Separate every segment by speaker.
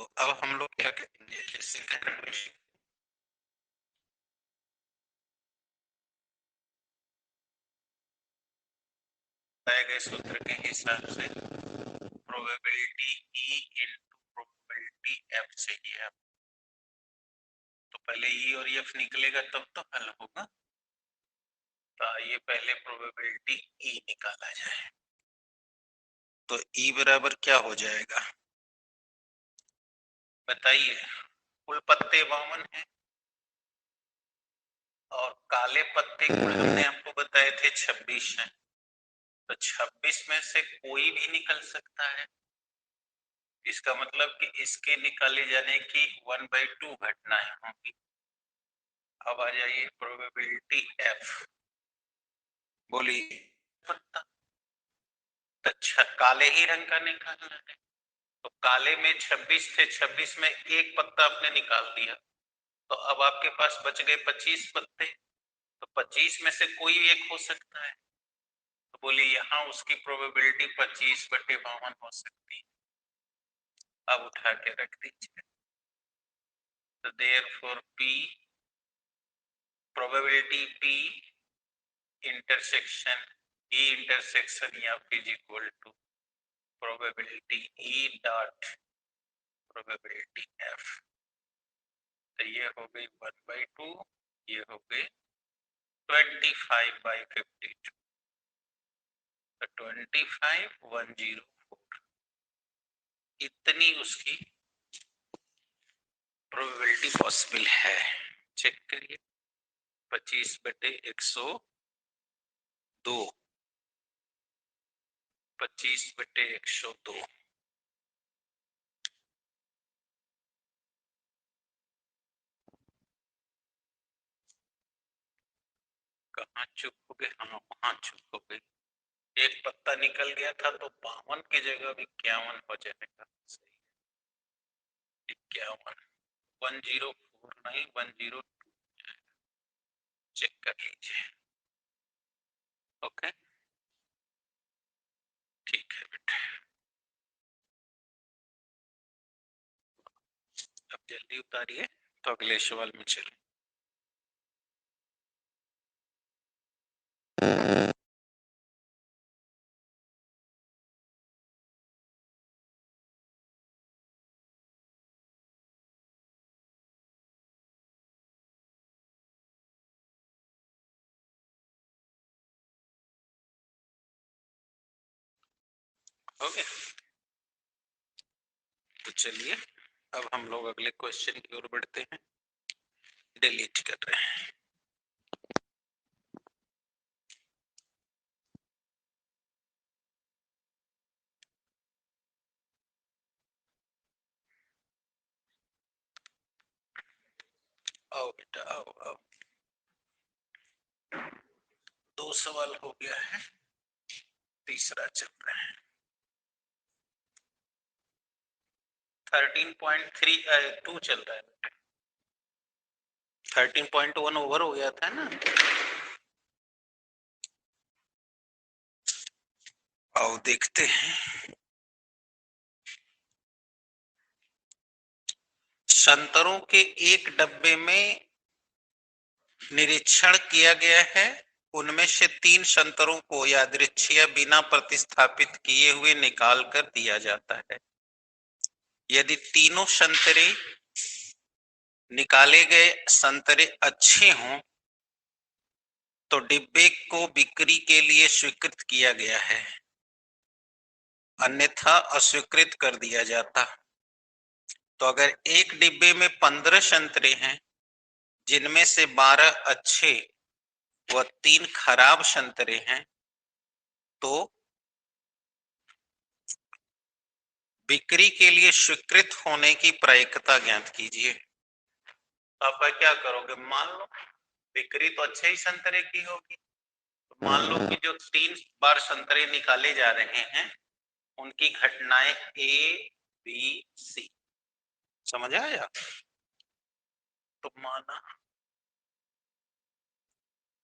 Speaker 1: अब हम लोग क्या करेंगे, जैसे बताए गए सूत्र के हिसाब से probability E into probability F चाहिए आप। तो पहले ई और एफ निकलेगा तब तो हल होगा। तो ये पहले प्रोबेबिलिटी ई निकाला जाए। तो ई बराबर क्या हो जाएगा बताइए। कुल पत्ते 52 है और काले पत्ते कुल हमने आपको बताए थे 26 है। तो 26 में से कोई भी निकल सकता है। इसका मतलब कि इसके निकाले जाने की 1/2 घटनाएं होंगी। अब आ जाइए प्रोबेबिलिटी एफ, बोलिए। पत्ता अच्छा काले ही रंग का निकालना है। तो काले में 26 थे, 26 में एक पत्ता आपने निकाल दिया, तो अब आपके पास बच गए 25 पत्ते। तो 25 में से कोई एक हो सकता है। तो बोलिए यहाँ उसकी प्रोबेबिलिटी 25/52 हो सकती है। अब उठा के रख दीजिए। तो therefore P probability P intersection E intersection F is equal to probability E dot probability F. तो ये हो गई 1/2, ये हो गई 25/52। तो 25104 इतनी उसकी प्रोबेबिलिटी पॉसिबल है। चेक करिए 25/102, 25/102। कहाँ चुप हो गए, हाँ वहां चुप हो गए। एक पत्ता निकल गया था तो 52 की जगह 51 हो जाएगा। सही 51, 104 नहीं 102। चेक कर लीजिए। ओके ठीक है बेटा। अब जल्दी उतारिए तो अगले सवाल में चले। हो गया। तो चलिए अब हम लोग अगले क्वेश्चन की ओर बढ़ते हैं। डिलीट कर रहे हैं। आओ बेटा आओ आओ। 2 सवाल हो गया है, तीसरा चल रहा है। 13.2 चल रहा है बेटा। 13.1 ओवर हो गया था ना। आओ देखते हैं। संतरों के एक डब्बे में निरीक्षण किया गया है। उनमें से 3 संतरों को यादृच्छिक बिना प्रतिस्थापित किए हुए निकाल कर दिया जाता है। यदि तीनों संतरे निकाले गए संतरे अच्छे हों तो डिब्बे को बिक्री के लिए स्वीकृत किया गया है, अन्यथा अस्वीकृत कर दिया जाता। तो अगर एक डिब्बे में 15 संतरे हैं जिनमें से 12 अच्छे व 3 खराब संतरे हैं, तो बिक्री के लिए स्वीकृत होने की प्रायिकता ज्ञात कीजिए। तो आप क्या करोगे, मान लो बिक्री तो अच्छे ही संतरे की होगी। तो मान लो कि जो 3 बार संतरे निकाले जा रहे हैं उनकी घटनाएं ए बी सी, समझ आया। तो माना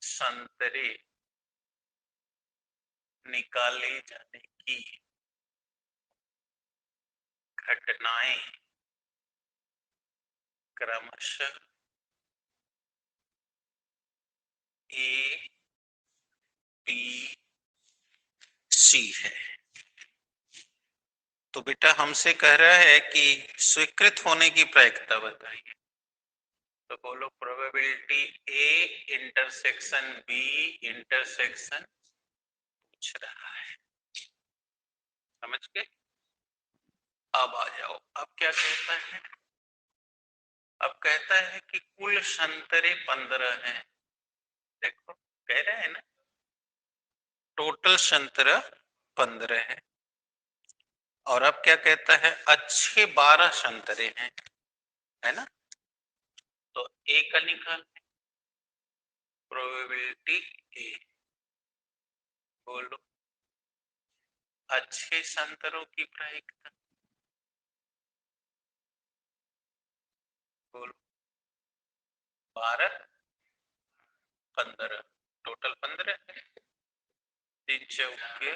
Speaker 1: संतरे निकाले जाने की घटनाएं क्रमशः ए बी सी है। तो बेटा हमसे कह रहा है कि स्वीकृत होने की प्रायिकता बताइए। तो बोलो probability A intersection B intersection पूछ रहा है, समझ गए। अब आ जाओ, अब क्या कहता है। अब कहता है कि कुल संतरे 15 हैं। देखो कह रहे हैं ना, टोटल संतरा 15 है। और अब क्या कहता है, अच्छे 12 संतरे हैं, है ना। तो ए का निकाल प्रोबेबिलिटी ए। बोलो अच्छे संतरों की प्रायिकता। बोलो 12 15, टोटल 15 है। 3 चौके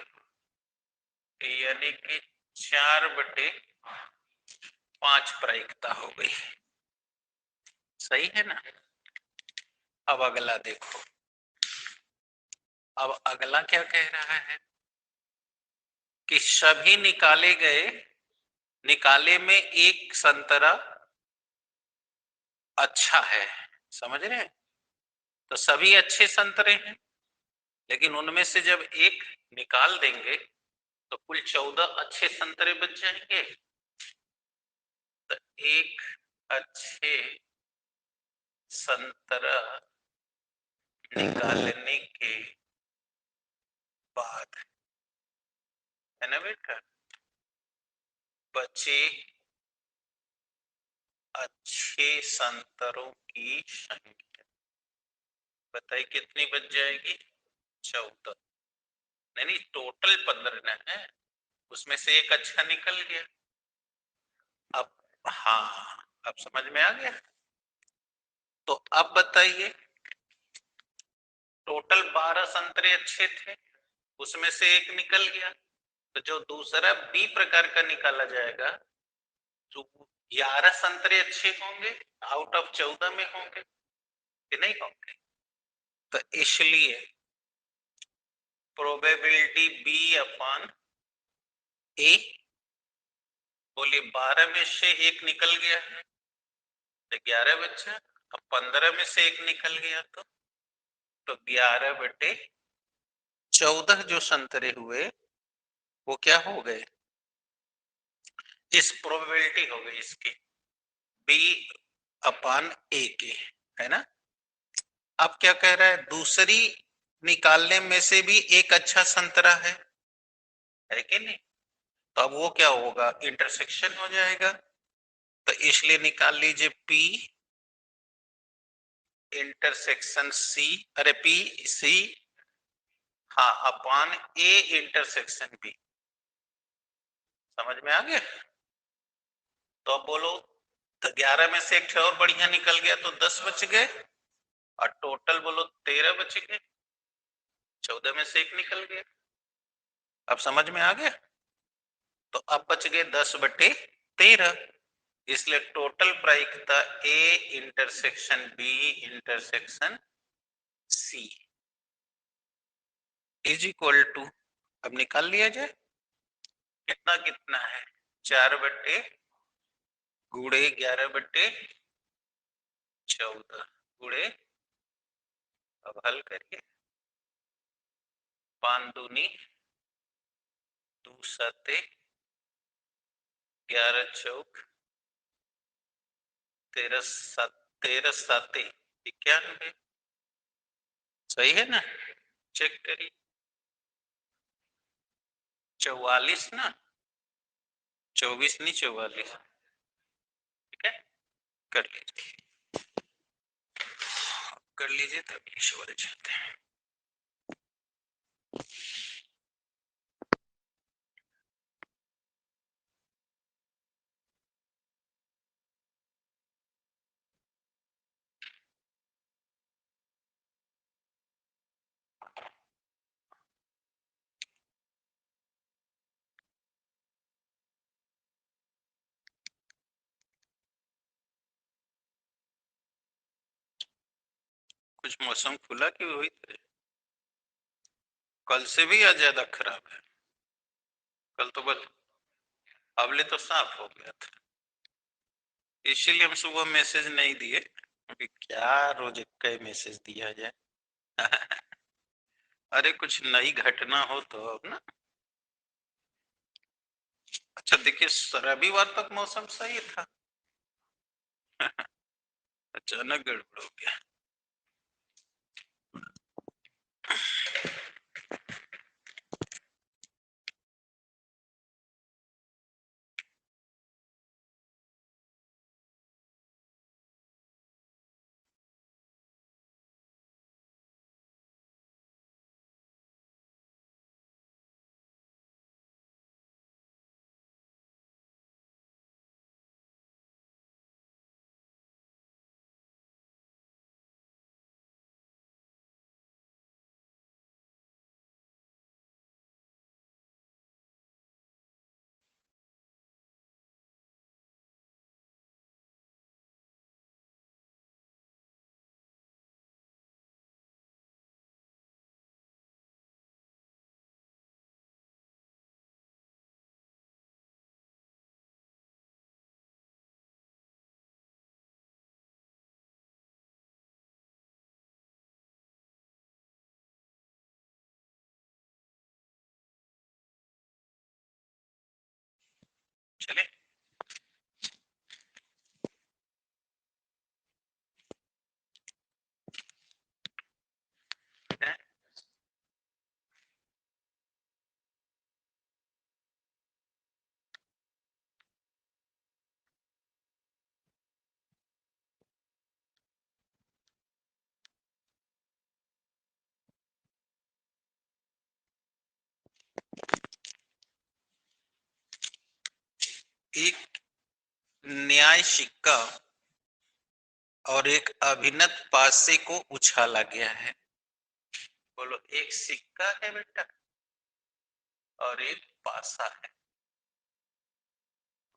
Speaker 1: यानी कि 4/5 प्रायिकता हो गई। सही है ना। अब अगला देखो, अब अगला क्या कह रहा है कि सभी निकाले में एक संतरा अच्छा है। समझ रहे हैं। तो सभी अच्छे संतरे हैं, लेकिन उनमें से जब एक निकाल देंगे तो कुल 14 अच्छे संतरे बच जाएंगे। तो एक अच्छे संतरा निकालने के बाद, है ना बेटा, बचे अच्छे संतरों की संख्या बताइए कितनी बच जाएगी। 14। नहीं टोटल 15 है, उसमें से एक अच्छा निकल गया। अब हाँ, अब समझ में आ गया। तो अब बताइए, टोटल 12 संतरे अच्छे थे, उसमें से एक निकल गया। तो जो दूसरा बी प्रकार का निकाला जाएगा, जो 11 संतरे अच्छे होंगे आउट ऑफ 14 में होंगे कि नहीं होंगे। तो इसलिए प्रोबेबिलिटी बी अपॉन ए। बोलिए 12 में से एक निकल गया है तो 11 बच्चा। अब 15 में से एक निकल गया तो 11/14 जो संतरे हुए वो क्या हो गए, इस प्रोबेबिलिटी हो गई इसकी बी अपॉन ए के, है ना। अब क्या कह रहा है, दूसरी निकालने में से भी एक अच्छा संतरा है कि नहीं। तो अब वो क्या होगा, इंटरसेक्शन हो जाएगा। तो इसलिए निकाल लीजिए पी इंटरसेक्शन सी, अरे पी सी, हाँ अपॉन ए इंटरसेक्शन बी। समझ में आ गया। तो अब बोलो, तो 11 में से एक और बढ़िया निकल गया तो 10 बच गए, और टोटल बोलो 13 बच गए, 14 में से एक निकल गया। अब समझ में आ गया। तो अब बच गए 10/13। इसलिए टोटल प्रायिकता A intersection B intersection C is equal to, अब निकाल लिया जाए कितना कितना है, 4/11/14 गुणे, अब हल करिए, 5 दूनी 2 सते 11 चौक 13 साते 91। सही है ना, चेक करिए। 44 ना, 24 नहीं 44। ठीक है, कर लीजिए, कर लीजिए तब ईश्वर चाहते हैं। कुछ मौसम खुला कि वही थे? कल से भी आज ज्यादा खराब है। कल तो बस अबले तो साफ हो गया था, इसीलिए हम सुबह मैसेज नहीं दिए। अभी क्या रोज का मैसेज दिया जाए। अरे कुछ नई घटना हो तो अब ना। अच्छा देखिए, रविवार तक मौसम सही था। अचानक गड़बड़ हो गया। चले एक न्याय सिक्का और एक अभिनत पासे को उछाला गया है। बोलो, एक सिक्का है बेटा और एक पासा है।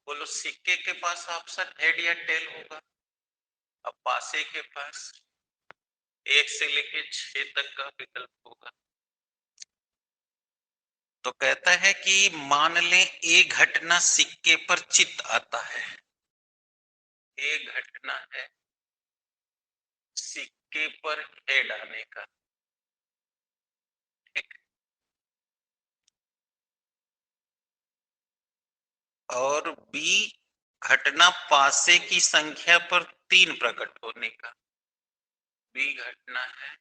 Speaker 1: बोलो, सिक्के के पास ऑप्शन हेड या टेल होगा, अब पासे के पास 1 से लेके 6 तक का विकल्प होगा। तो कहता है कि मान लें एक घटना सिक्के पर चित आता है। एक घटना है सिक्के पर हेड आने का। ठीक। और बी घटना पासे की संख्या पर 3 प्रकट होने का। बी घटना है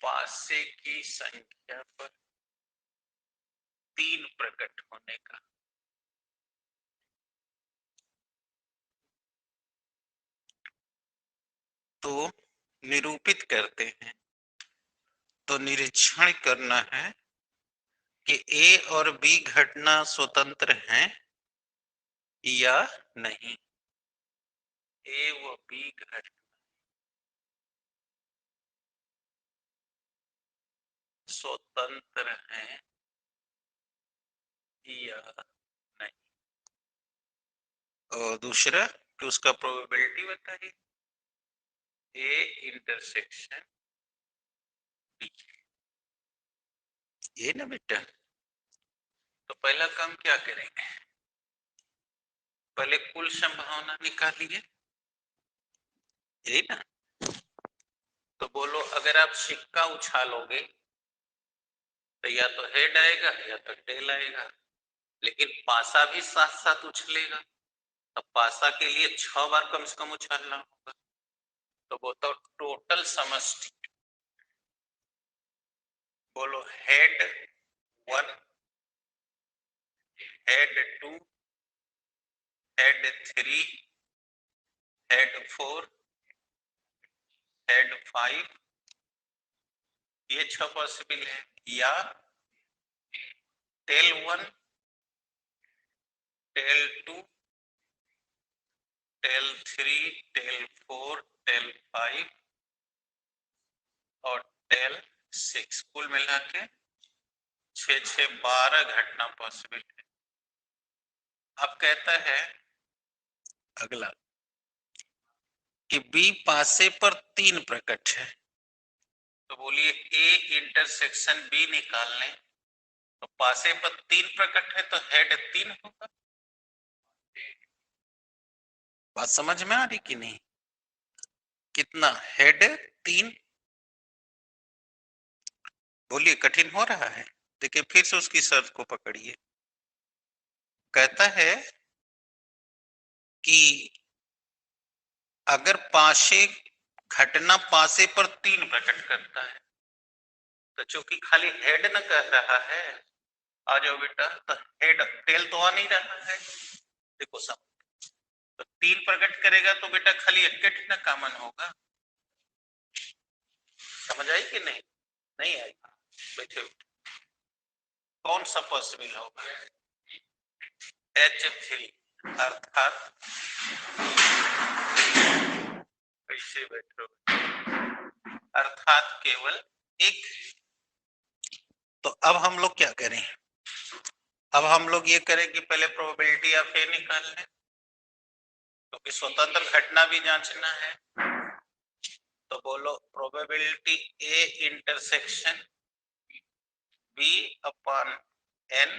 Speaker 1: पासे की संख्या पर 3 प्रकट होने का। तो निरूपित करते हैं। तो निरीक्षण करना है कि ए और बी घटना स्वतंत्र हैं या नहीं। ए व बी घटना स्वतंत्र हैं या नहीं। और दूसरा कि उसका प्रोबेबिलिटी बताइए। ए इंटरसेक्शन बी, ये ना बेटा। तो पहला काम क्या करेंगे, पहले कुल संभावना निकालिए, यही ना। तो बोलो, अगर आप सिक्का उछालोगे तो या तो हेड आएगा या तो टेल आएगा, लेकिन पासा भी साथ साथ उछलेगा। तो पासा के लिए 6 बार कम से कम उछालना होगा। तो वो तो टोटल समष्टि। बोलो, head 1, head 2, head 3, head 4, head 5, ये 6 पॉसिबल है। या tail 1, tail 2, tail 3, tail 4, tail 5 और टेल 6, कुल मिला के 6 6 12 घटना पॉसिबल है। अब कहता है अगला, कि बी पासे पर 3 प्रकट है, तो बोलिए ए इंटरसेक्शन बी निकाल लें, तो पासे पर 3 प्रकट है तो हेड 3 होगा। बात समझ में आ रही कि नहीं? कितना हेड 3। बोलिए कठिन हो रहा है? देखिए फिर से उसकी शर्त को पकड़िए। कहता है कि अगर पासे घटना पासे पर 3 प्रकट करता है, तो चूंकि खाली हेड न कह रहा है, आ जाओ बेटा, तो हेड टेल तो आ नहीं रहा है। देखो सब तो 3 प्रकट करेगा तो बेटा खाली एक ना कॉमन होगा। समझ आई कि नहीं? नहीं आई? बैठे कौन सा पॉसिबल होगा? H3 अर्थात कैसे बैठो, अर्थात केवल एक। तो अब हम लोग क्या करें? अब हम लोग ये करें कि पहले प्रोबेबिलिटी ऑफ ए निकाल लें, क्योंकि स्वतंत्र घटना भी जांचना है। तो बोलो probability A intersection B upon N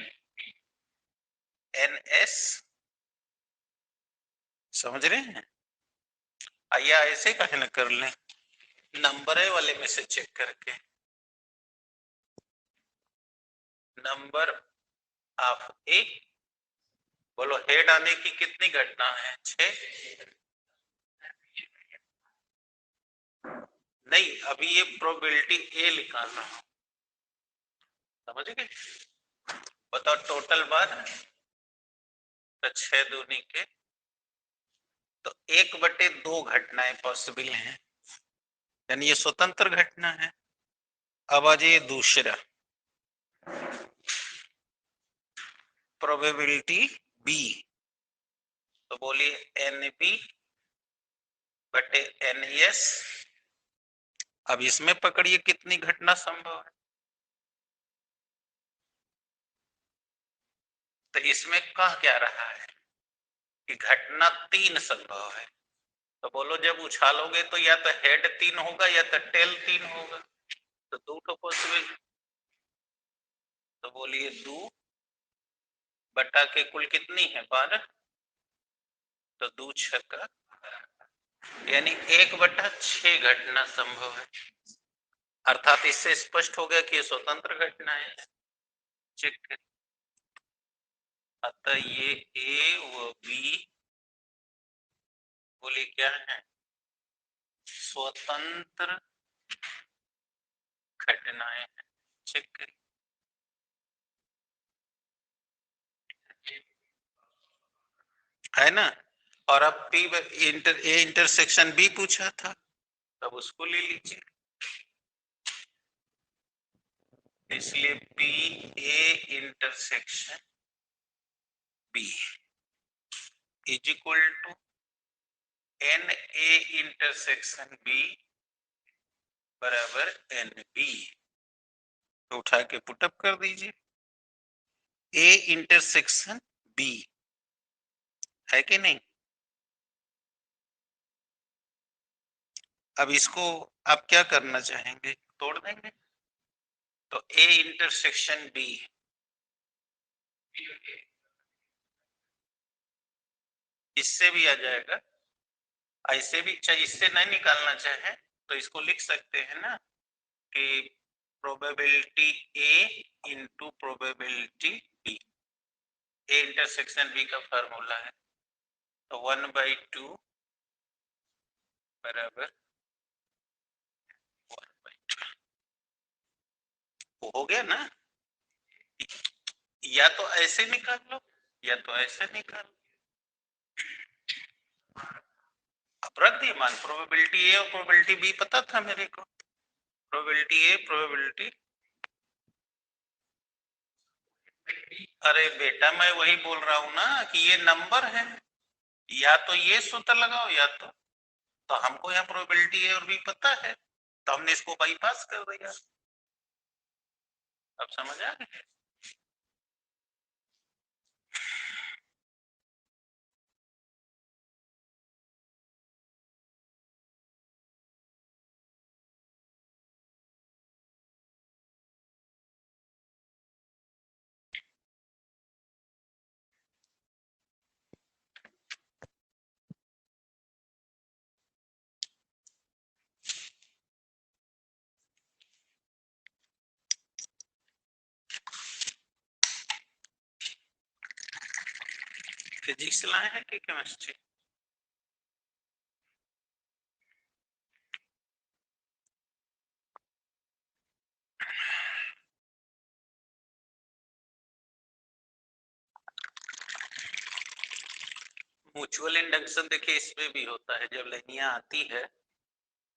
Speaker 1: N S. समझ रहे हैं? आइए ऐसे कहे न कर लें, नंबर वाले में से चेक करके। नंबर ऑफ ए, बोलो हेड आने की कितनी घटना है? 6। नहीं, अभी ये प्रोबेबिलिटी ए निकाल रहा हूं, समझ गए? बताओ टोटल बार, तो 6 दूनी के, तो 1/2 घटनाएं पॉसिबल हैं, यानी ये स्वतंत्र घटना है। अब आ जाइए दूसरा, प्रोबेबिलिटी बी, तो बोलिए एन बी बटे एन एस। अब इसमें पकड़िए कितनी घटना संभव है। तो इसमें कह क्या रहा है कि घटना 3 संभव है, तो बोलो जब उछालोगे तो या तो हेड 3 होगा या तो टेल 3 होगा, तो 2 तो पॉसिबल। तो बोलिए 2 बटा के कुल कितनी है? 12, तो 2 छक्का, यानी 1/6 घटना संभव है। अर्थात इससे स्पष्ट हो गया कि ये स्वतंत्र घटना है। चेक करिए, अतः ये ए व बी बोले क्या है? स्वतंत्र घटनाएं हैं। चेक करिए, है ना? और अब पी ए इंटरसेक्शन बी पूछा था, तब उसको ले लीजिए। इसलिए P A intersection B is equal to N A intersection B बराबर एन बी। तो उठा के पुटअप कर दीजिए, ए इंटरसेक्शन बी, है कि नहीं? अब इसको आप क्या करना चाहेंगे? तोड़ देंगे, तो ए इंटरसेक्शन बी, इससे भी आ जाएगा, ऐसे भी चाहे इससे नहीं निकालना चाहे तो इसको लिख सकते हैं ना कि probability A into probability B. A intersection B का फॉर्मूला है, तो 1/2 बराबर 1/2। हो गया ना? या तो ऐसे निकाल लो या तो ऐसे निकाल लो। अब रख दिए मान, प्रोबेबिलिटी ए और प्रोबेबिलिटी बी पता था मेरे को। प्रोबेबिलिटी ए प्रोबेबिलिटी, अरे बेटा मैं वही बोल रहा हूं ना कि ये नंबर है, या तो ये सूत्र लगाओ या तो हमको यहाँ प्रोबेबिलिटी ए और बी पता है, तो हमने इसको बाईपास कर दिया। अब समझ आ गया? फिजिक्स लाए हैं कि केमिस्ट्री? म्यूचुअल इंडक्शन देखिए इसमें भी होता है, जब लाइनियां आती है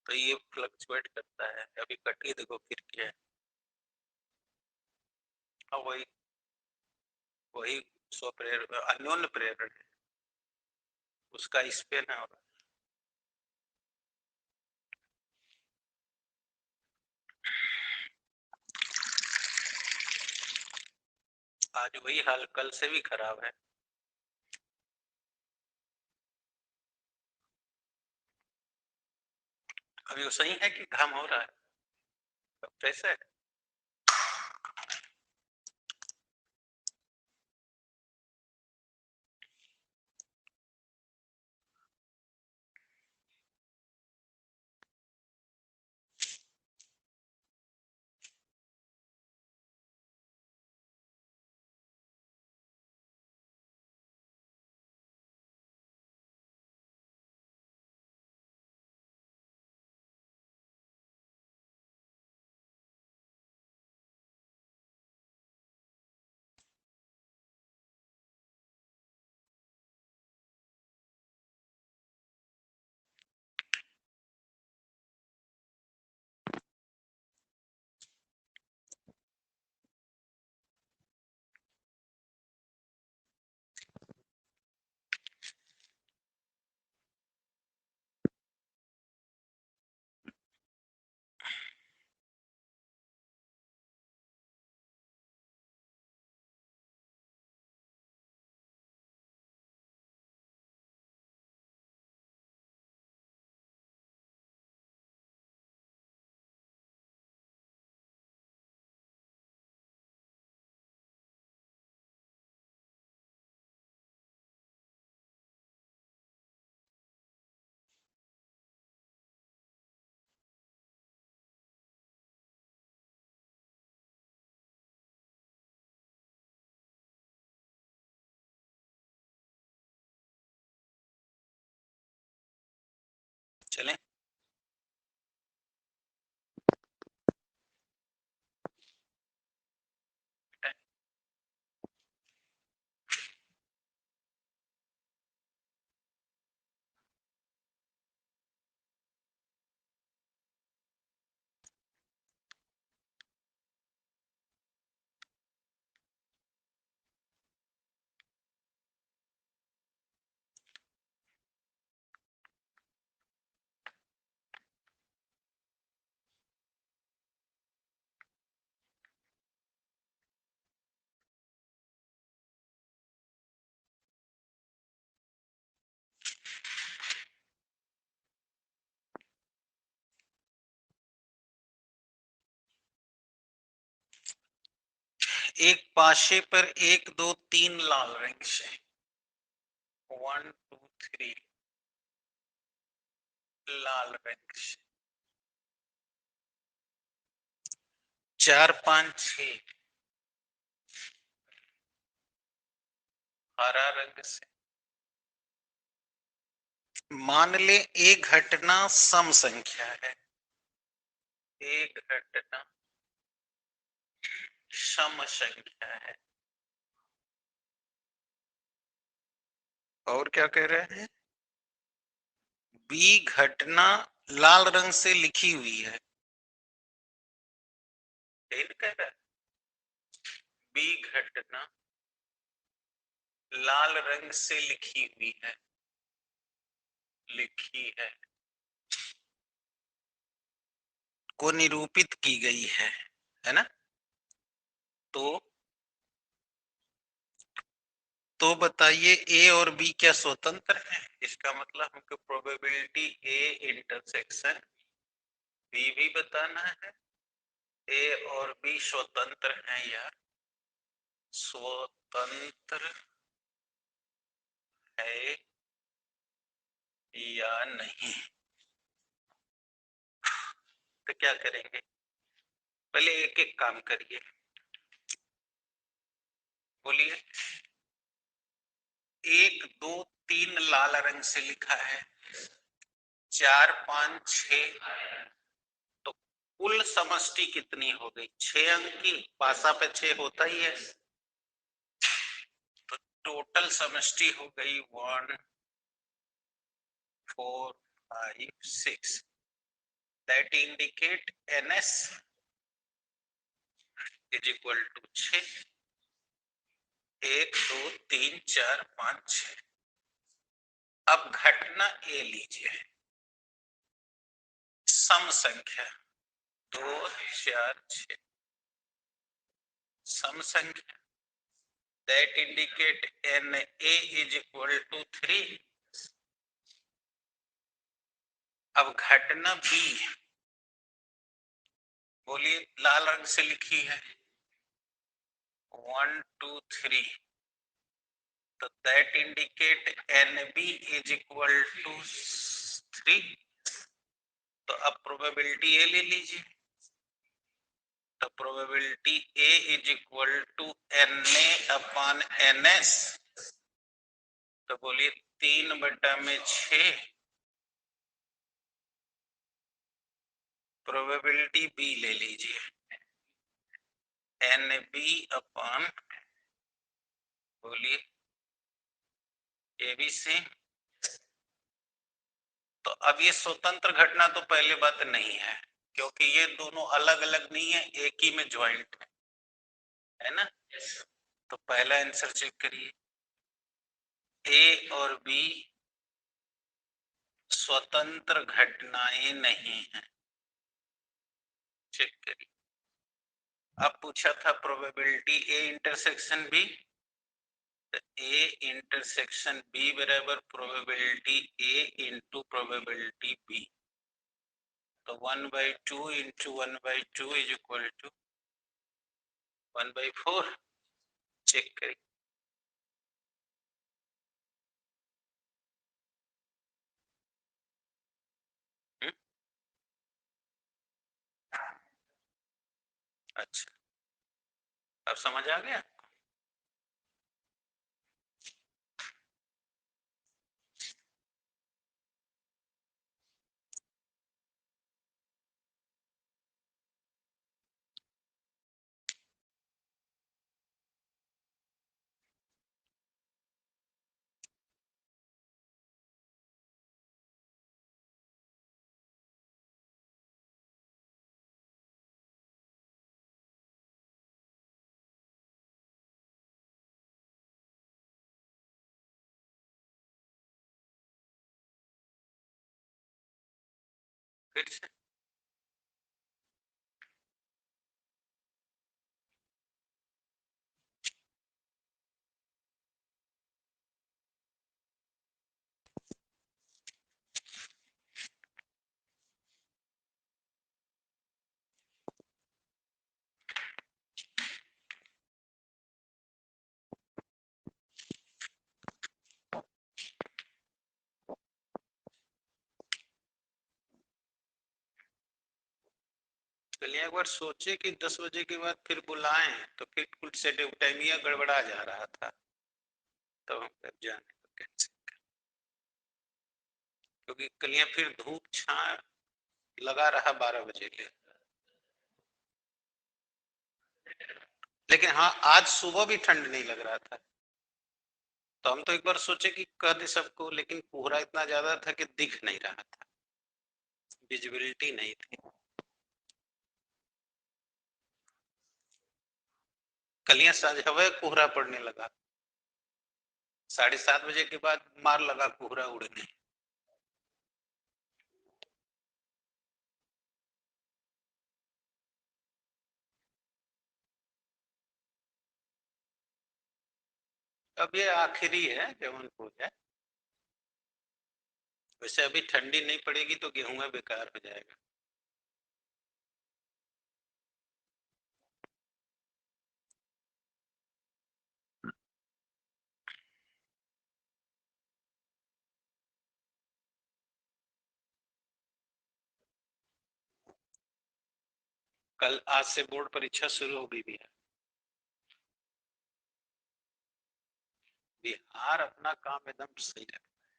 Speaker 1: तो ये फ्लक्चुएट करता है। अभी कटिए देखो फिर क्या है। हाँ वही वही स्वप्रेरण अन्योन्य प्रेरण है, उसका स्पेन है। और आज वही हाल कल से भी खराब है। अभी वो सही है कि घाम हो रहा है? कैसे है? चलें? एक पाशे पर 1 2 3 लाल रंग से 1 2 3 लाल रंग से 4 5 6 हरा रंग से। मान ले एक घटना सम संख्या है, एक घटना सम संख्या है। और क्या कह रहे हैं? बी घटना लाल रंग से लिखी हुई है, यही कह रहा है। बी घटना लाल रंग से लिखी हुई है, लिखी है, को निरूपित की गई है ना? तो बताइए ए और बी क्या स्वतंत्र है? इसका मतलब हमको प्रोबेबिलिटी ए इंटरसेक्शन बी भी बताना है। ए और बी स्वतंत्र हैं या स्वतंत्र है या नहीं, तो क्या करेंगे? पहले एक एक काम करिए, बोलिए। 1 2 3 लाल रंग से लिखा है, 4 5 6, तो कुल समष्टि कितनी हो गई? 6 अंक की, पासा पे 6 होता ही है, तो टोटल समष्टि हो गई 1 4 5 6, that indicate NS is equal to 6, 1 2 3 4 5 6। अब घटना ए लीजिए, सम संख्या 2 4 6, सम संख्या that indicate NA is equal to 3। अब घटना बी, बोलिए, लाल रंग से लिखी है 1 2 3, तो that indicate NB is equal to 3। तो अब प्रोबेबिलिटी ए ले लीजिए, तो probability A is equal to NA upon NS, तो बोलिए 3/6। प्रोबेबिलिटी बी ले लीजिए, NB अपॉन, बोलिए, ABC। तो अब ये स्वतंत्र घटना तो पहले बात नहीं है, क्योंकि ये दोनों अलग अलग नहीं है, एक ही में ज्वाइंट है ना। तो पहला आंसर चेक करिए, ए और बी स्वतंत्र घटनाएं नहीं है, चेक करिए। अब पूछा था प्रोबेबिलिटी ए इंटरसेक्शन बी, तो ए इंटरसेक्शन बी बराबर probability A into probability B, तो 1/2 into 1/2 is equal to 1/4। Check करिए, अच्छा, अब समझ आ गया। फिर से चलिए, एक बार सोचे कि 10 बजे के बाद फिर बुलाएं, तो फिर कुछ सेट टाइमिया गड़बड़ा जा रहा था, तो हम फिर जाने को कैंसिल, क्योंकि कलियां फिर धूप छां लगा रहा 12 बजे ले। लेकिन हाँ, आज सुबह भी ठंड नहीं लग रहा था, तो हम तो एक बार सोचे कि कह दे सबको, लेकिन कोहरा इतना ज्यादा था कि दिख नहीं रहा था, विजिबिलिटी नहीं थी। कलियां साझा कोहरा पड़ने लगा, 7:30 बजे के बाद मार लगा कोहरा उड़ने। अब ये आखिरी है, जब हो जाए। वैसे अभी ठंडी नहीं पड़ेगी तो गेहूं बेकार हो जाएगा। कल आज से बोर्ड परीक्षा शुरू हो गई भी है। बिहार अपना काम एकदम सही रखता है।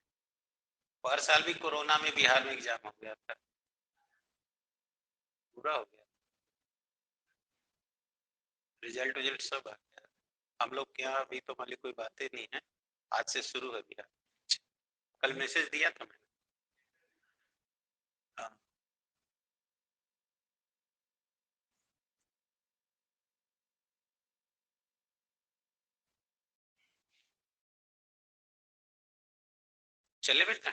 Speaker 1: हर साल भी कोरोना में बिहार में एग्जाम हो गया था, पूरा हो गया, रिजल्ट विजल्ट सब आ गया। हम लोग के यहाँ अभी तो मतलब कोई बातें नहीं है, आज से शुरू है बिहार। कल मैसेज दिया था मैंने। हाँ। चले बेटा।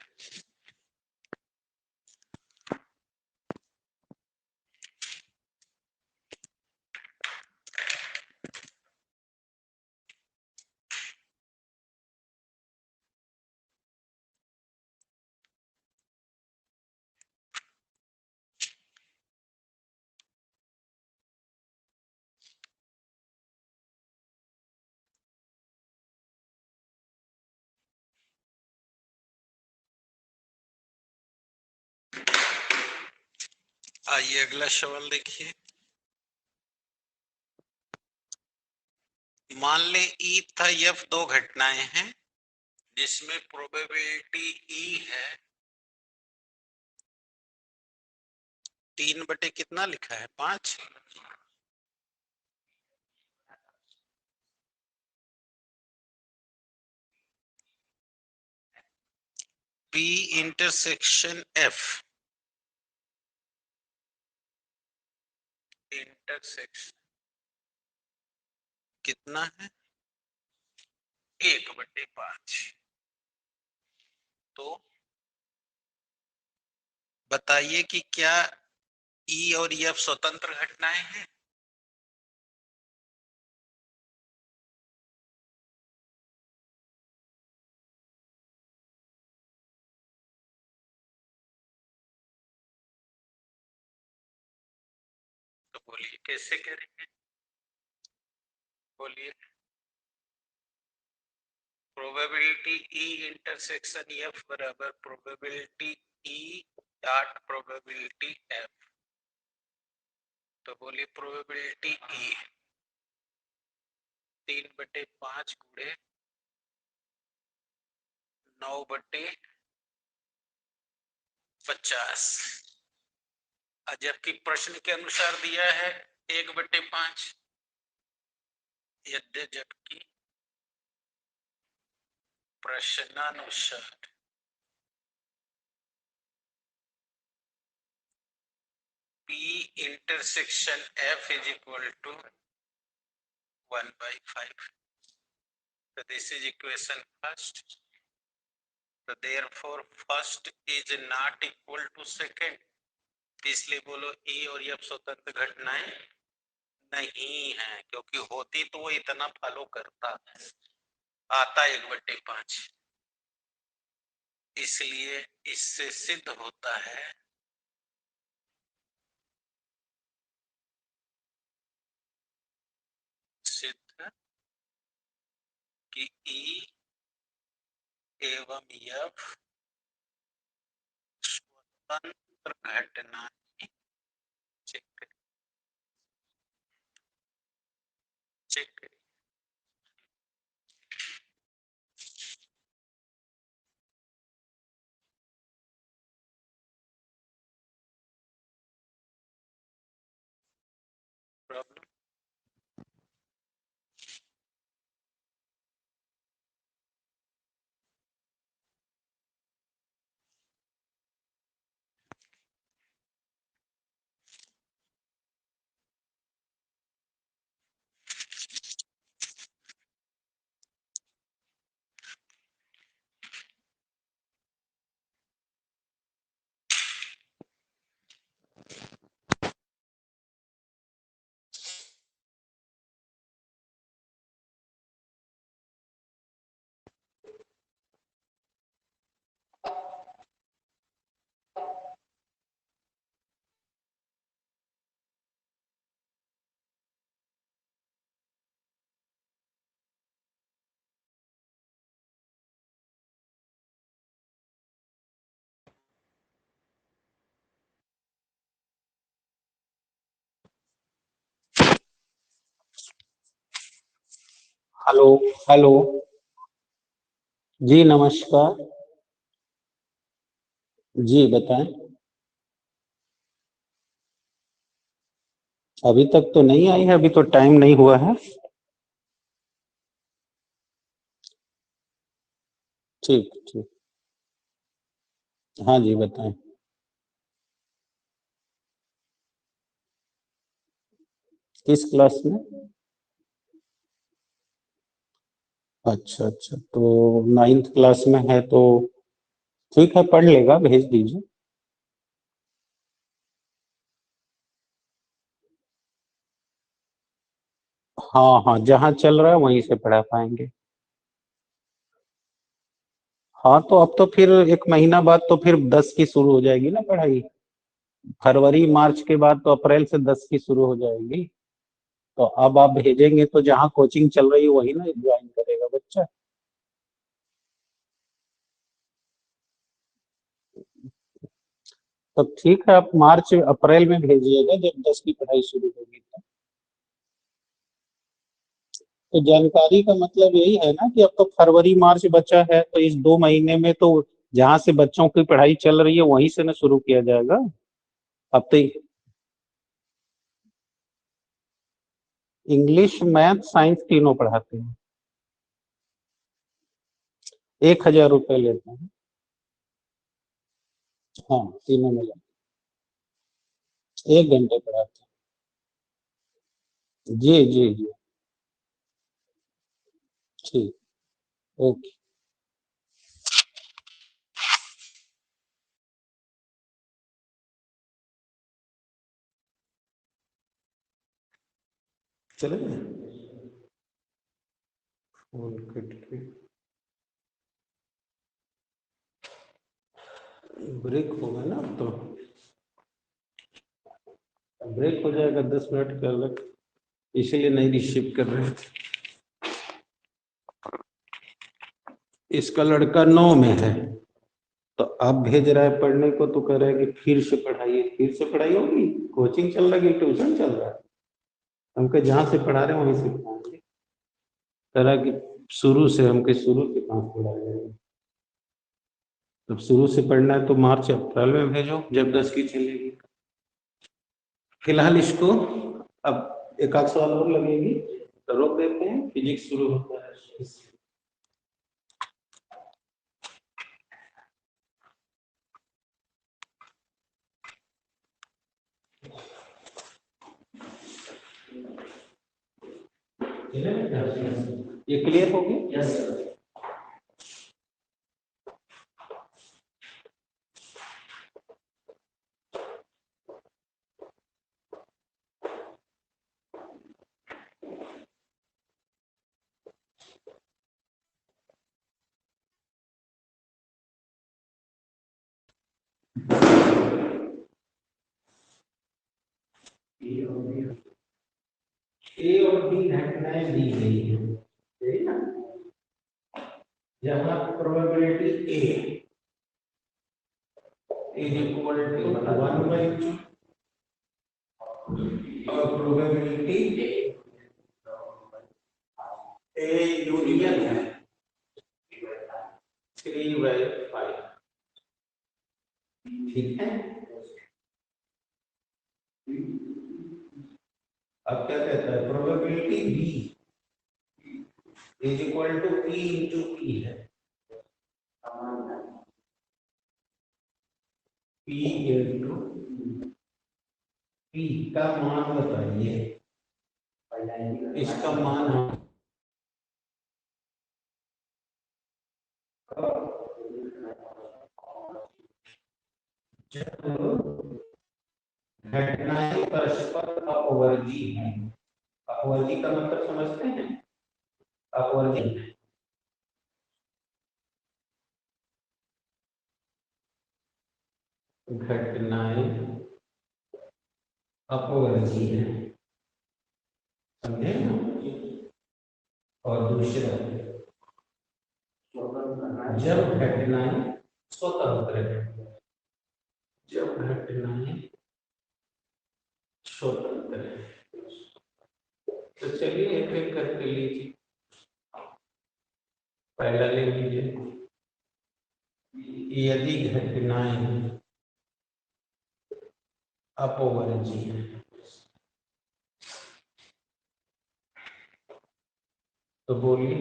Speaker 1: आइए अगला सवाल देखिए। मान लें ई तथा एफ दो घटनाएं हैं जिसमें प्रोबेबिलिटी ई है 3 बटे कितना लिखा है 5। पी इंटरसेक्शन एफ इंटरसेक्शन कितना है 1/5। तो बताइए कि क्या ई और एफ स्वतंत्र घटनाएं हैं। तो बोलिए कैसे करेंगे, बोलिए। प्रोबेबिलिटी ई इंटरसेक्शन एफ बराबर probability E dot probability F. तो बोलिए प्रोबेबिलिटी ई 3/5 गुणे 9/50। जबकि प्रश्न के अनुसार दिया है 1/5। यद्य जबकि प्रश्नानुसार P intersection F is equal to 1/5. So this is equation first. So therefore first is not equal to second. इसलिए बोलो E और F स्वतंत्र घटनाएं नहीं है, क्योंकि होती तो वो इतना फॉलो करता है, आता 1/5। इसलिए इससे सिद्ध होता है सिद्ध कि E एवं F स्वतंत्र घटना। चेक करिए, चेक करिए। Problem
Speaker 2: hello hello.
Speaker 1: जी नमस्कार। जी बताएं। अभी तक तो नहीं आई है, अभी तो टाइम नहीं हुआ है। ठीक ठीक। हाँ जी बताएं। किस क्लास में? अच्छा अच्छा, तो नाइन्थ क्लास में है तो ठीक है, पढ़ लेगा, भेज दीजिए। हाँ हाँ, जहाँ चल रहा है वहीं से पढ़ा पाएंगे। हाँ तो अब तो फिर एक महीना बाद तो फिर 10 की शुरू हो जाएगी ना पढ़ाई। फरवरी मार्च के बाद तो अप्रैल से 10 की शुरू हो जाएगी। तो अब आप भेजेंगे तो जहाँ कोचिंग चल रही है वही ना ज्वाइन करेगा बच्चा। तो ठीक है, आप मार्च अप्रैल में भेजिएगा जब 10 की पढ़ाई शुरू होगी तो। तो जानकारी का मतलब यही है ना कि अब तो फरवरी मार्च बचा है, तो इस 2 महीने में तो जहाँ से बच्चों की पढ़ाई चल रही है वहीं से ना शुरू किया जाएगा। अब तो इंग्लिश मैथ साइंस तीनों पढ़ाते हैं। 1,000 रुपये लेते हैं। हाँ तीनों में लेते 1 घंटे पढ़ाते हैं। जी जी जी। ठीक। ओके। चलेगा। फोन कट के ब्रेक होगा ना अब तो। ब्रेक हो जाएगा 10 मिनट का अलग, इसीलिए नहीं रिसीव कर रहे थे। इसका लड़का 9 में है, तो अब भेज रहा है पढ़ने को, तो कह रहा है कि फिर से पढ़ाइए, फिर से पढ़ाई होगी। कोचिंग चल रहा है कि ट्यूशन चल रहा है? हमको जहाँ से पढ़ा रहे हैं वहीं से पढ़ाएंगे। कह रहा है कि शुरू से, हमके शुरू से कहाँ से पढ़ाएंगे। जब शुरू से पढ़ना है तो मार्च अप्रैल में भेजो जब 10 की चलेगी। फिलहाल इसको अब एक आध साल और लगेगी तो रोक देते हैं, फिजिक्स शुरू होता है। ये क्लियर हो गया? Yes sir. ए और बी घटनाएं दी गई है, सही ना? जहाँ probability A is equal to 1/2 और प्रोबेबिलिटी ए यूनियन है 3/5। ठीक है। अब क्या कहता है, probability B is equal to P into P है। पी इंटू पी का मान बताइए। इसका मान हम घटनाएं परस्पर अपवर्गी हैं। अपवर्गी का मतलब समझते हैं? अपवर्गी घटनाएं अपवर्गी हैं, समझे ना? और दूसरा, जब घटनाएं स्वतंत्र है, जब घटनाएं स्वतंत्र है। तो चलिए एक एक करके लीजिए। पहला ले लीजिए, यदि घटनाएं अपवर्जी है तो बोलिए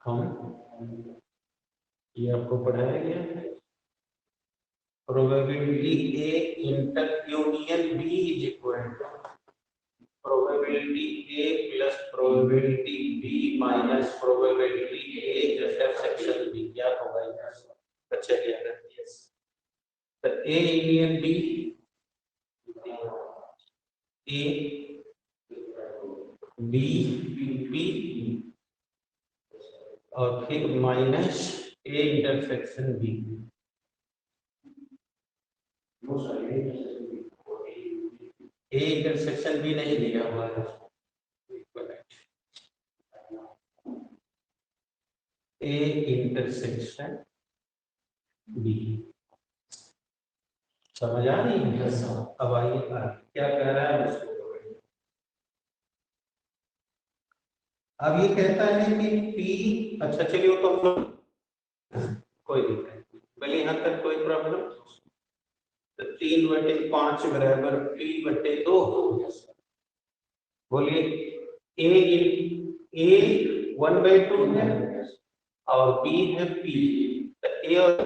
Speaker 1: हम, ये आपको पढ़ाया गया है, probability A inter union B is equal to probability A plus probability B minus probability A intersection B. क्या होगा यार? अच्छा क्या है? तो A union B, A B B और फिर minus A intersection B. A intersection B नहीं दिया हुआ है, ए इंटरसेक्शन बी। समझ आ रही है? अब आइए क्या कह रहा है उसको। अब ये कहता है कि P, अच्छा चलिए वो तो कोई दिक्कत नहीं, पहले यहाँ तक कोई प्रॉब्लम। तो 3/5 बराबर P/2। बोलिए ए 1/2 है और B है P। तो ए और